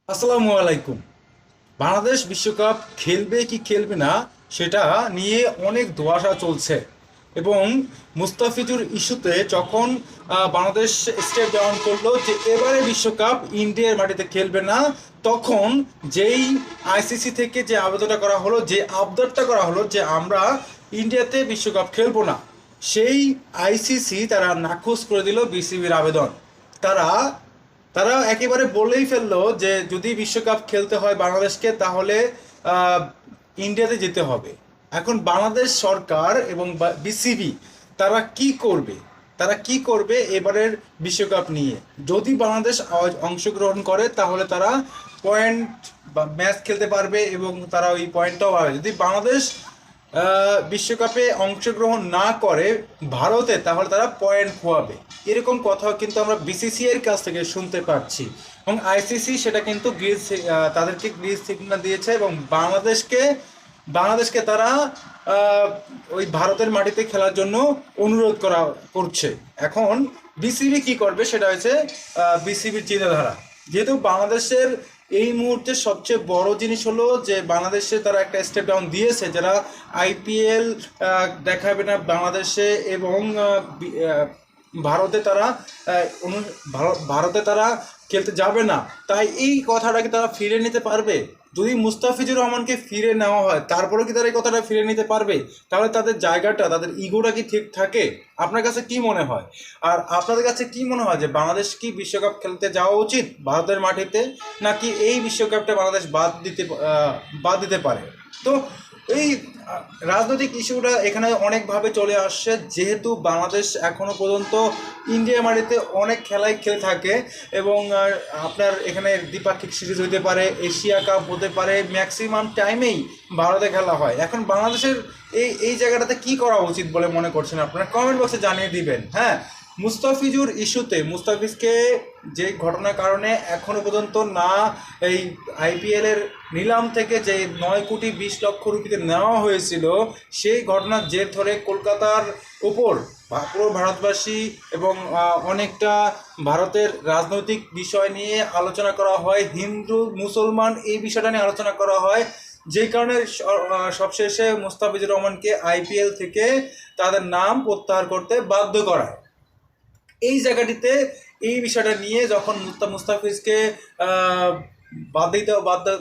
আসসালামু আলাইকুম। বাংলাদেশ বিশ্বকাপ খেলবে কি খেলবে না সেটা নিয়ে অনেক ধোঁয়াশা চলছে এবং মুস্তাফিজুর ইস্যুতে যখন বাংলাদেশ স্টেপ ডাউন করলো যে এবারে বিশ্বকাপ ইন্ডিয়ার মাটিতে খেলবে না, তখন যেই আইসিসি থেকে যে আবেদনটা করা হলো, যে আবদারটা করা হলো যে আমরা ইন্ডিয়াতে বিশ্বকাপ খেলবো না, সেই আইসিসি তারা নাকচ করে দিল বিসিবির আবেদন। তারা তারা একেবারে বলেই ফেললো যে যদি বিশ্বকাপ খেলতে হয় বাংলাদেশকে, তাহলে আহ, ইন্ডিয়াতে যেতে হবে। এখন বাংলাদেশ সরকার এবং বিসিবি তারা কি করবে? তারা কি করবে এবারের বিশ্বকাপ নিয়ে? যদি বাংলাদেশ অংশগ্রহণ করে তাহলে তারা পয়েন্ট বা ম্যাচ খেলতে পারবে এবং তারা ওই পয়েন্টটাও পাবে। যদি বাংলাদেশ বিশ্বকাপে অংশগ্রহণ না করে ভারতে, তাহলে তারা পয়েন্ট খোয়াবে। এরকম কথা কিন্তু আমরা বিসিসিআইয়ের কাছ থেকে শুনতে পাচ্ছি এবং আইসিসি সেটা কিন্তু তাদেরকে গ্রিন সিগন্যাল দিয়েছে এবং বাংলাদেশকে তারা ওই ভারতের মাটিতে খেলার জন্য অনুরোধ করছে। এখন বিসিবি কি করবে সেটা হচ্ছে বিসিবির চিন্তাধারা। যেহেতু বাংলাদেশের এই মুহূর্তে সবচেয়ে বড় জিনিস হলো যে বাংলাদেশে তারা একটা স্টেপ ডাউন দিয়েছে, যারা আইপিএল দেখাবে না বাংলাদেশে এবং ভারতে তারা ভারতে তারা খেলতে যাবে না। তাই এই কথাটাকে তারা ফিরে নিতে পারবে? যদি মুস্তাফিজুর রহমানকে ফিরে নেওয়া হয়, তারপরে কি তারা এই কথাটা ফিরে নিতে পারবে? তাহলে তাদের জায়গাটা, তাদের ইগোটা কি ঠিক থাকে? আপনার কাছে কি মনে হয়? আর আপনাদের কাছে কি মনে হয় যে বাংলাদেশ কি বিশ্বকাপ খেলতে যাওয়া উচিত ভারতের মাটিতে, নাকি এই বিশ্বকাপটা বাংলাদেশ বাদ দিতে পারে? তো এই রাজনৈতিক ইস্যুটা এখানে অনেকভাবে চলে আসছে। যেহেতু বাংলাদেশ এখনো পর্যন্ত ইন্ডিয়া মাটিতে অনেক খেলাই খেলে থাকে এবং আপনার এখানে দ্বিপাক্ষিক সিরিজ হতে পারে, এশিয়া কাপ হতে পারে, ম্যাক্সিমাম টাইমেই ভারতে খেলা হয়। এখন বাংলাদেশের এই জায়গাটাতে কি করা উচিত বলে মনে করছেন আপনারা? কমেন্ট বক্সে জানিয়ে দিবেন। হ্যাঁ, মুস্তাফিজুর ইস্যুতে মুস্তাফিজকে যে ঘটনার কারণে এখনো পর্যন্ত না এই আইপিএলের নিলাম থেকে যে 9,20,00,000 রুপিতে নেওয়া হয়েছিল, সেই ঘটনার জের ধরে কলকাতার উপর পুরো ভারতবাসী এবং অনেকটা ভারতের রাজনৈতিক বিষয় নিয়ে আলোচনা করা হয়, হিন্দু মুসলমান এই বিষয়টা নিয়ে আলোচনা করা হয়, যেই কারণে সবশেষে মুস্তাফিজুর রহমানকে আইপিএল থেকে তাদের নাম প্রত্যাহার করতে বাধ্য করায়। এই জায়গাটিতে এই বিষয়টা নিয়ে যখন মুস্তাফিজকে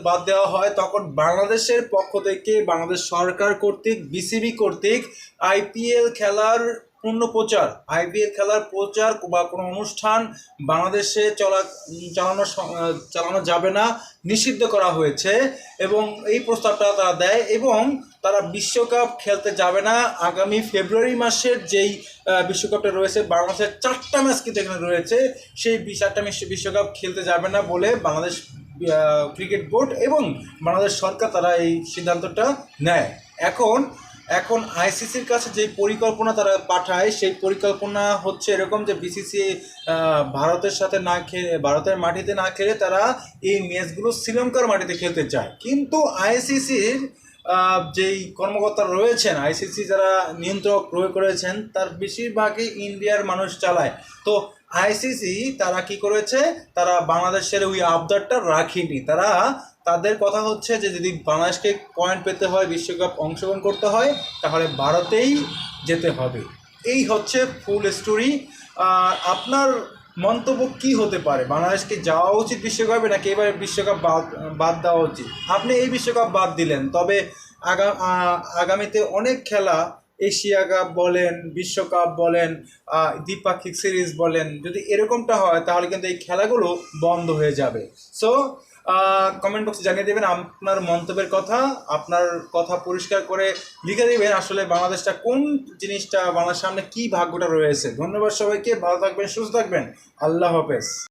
বাদ দেওয়া হয়, তখন বাংলাদেশের পক্ষ থেকে বাংলাদেশ সরকার কর্তৃক বিসিবি কর্তৃক আইপিএল খেলার পূর্ণ প্রচার, আইপিএল খেলার প্রচার বা কোনো অনুষ্ঠান বাংলাদেশে চালানো যাবে না, নিষিদ্ধ করা হয়েছে এবং এই প্রস্তাবটা তারা দেয় এবং তারা বিশ্বকাপ খেলতে যাবে না। আগামী ফেব্রুয়ারি মাসের যেই বিশ্বকাপটা রয়েছে, বাংলাদেশের 4টা ম্যাচ কিন্তু এখানে রয়েছে, সেই 4টা বিশ্বকাপ খেলতে যাবে না বলে বাংলাদেশ ক্রিকেট বোর্ড এবং বাংলাদেশ সরকার তারা এই সিদ্ধান্তটা নেয়। এখন আইসিসির কাছে যে পরিকল্পনা তারা পাঠায়, সেই পরিকল্পনা হচ্ছে এরকম যে বিসিসি ভারতের সাথে না খেলে, ভারতের মাটিতে না খেলে তারা এই ম্যাচগুলো শ্রীলঙ্কার মাটিতে খেলতে চায়। কিন্তু আইসিসির যেই কর্মকর্তা রয়েছেন, আইসিসি যারা নিয়ন্ত্রক প্রয়োগ করেছেন, তার বেশিরভাগই ইন্ডিয়ার মানুষ চালায়। তো আইসিসি তারা কি করেছে, তারা বাংলাদেশের ওই আবদারটা রাখেনি। তাদের কথা হচ্ছে যে যদি বাংলাদেশকে পয়েন্ট পেতে হয়, বিশ্বকাপ অংশগ্রহণ করতে হয়, তাহলে ভারতেই যেতে হবে। এই হচ্ছে ফুল স্টোরি। আপনার মন্তব্য কি হতে পারে? বাংলাদেশকে যাওয়া উচিত বিশ্বকাপে, নাকি এবারে বিশ্বকাপ বাদ দেওয়া উচিত? আপনি এই বিশ্বকাপ বাদ দিলেন, তবে আগামীতে অনেক খেলা, এশিয়া কাপ বলেন, বিশ্বকাপ বলেন, দ্বিপাক্ষিক সিরিজ বলেন, যদি এরকমটা হয় তাহলে কিন্তু এই খেলাগুলো বন্ধ হয়ে যাবে। সো কমেন্ট বক্সে জানিয়ে দেবেন আপনার মন্তব্যের কথা, আপনার কথা পরিষ্কার করে লিখে দেবেন আসলে বাংলাদেশটা কোন জিনিসটা, বাংলাদেশের সামনে কী ভাগ্যটা রয়েছে। ধন্যবাদ সবাইকে, ভালো থাকবেন, সুস্থ থাকবেন, আল্লাহ হাফেজ।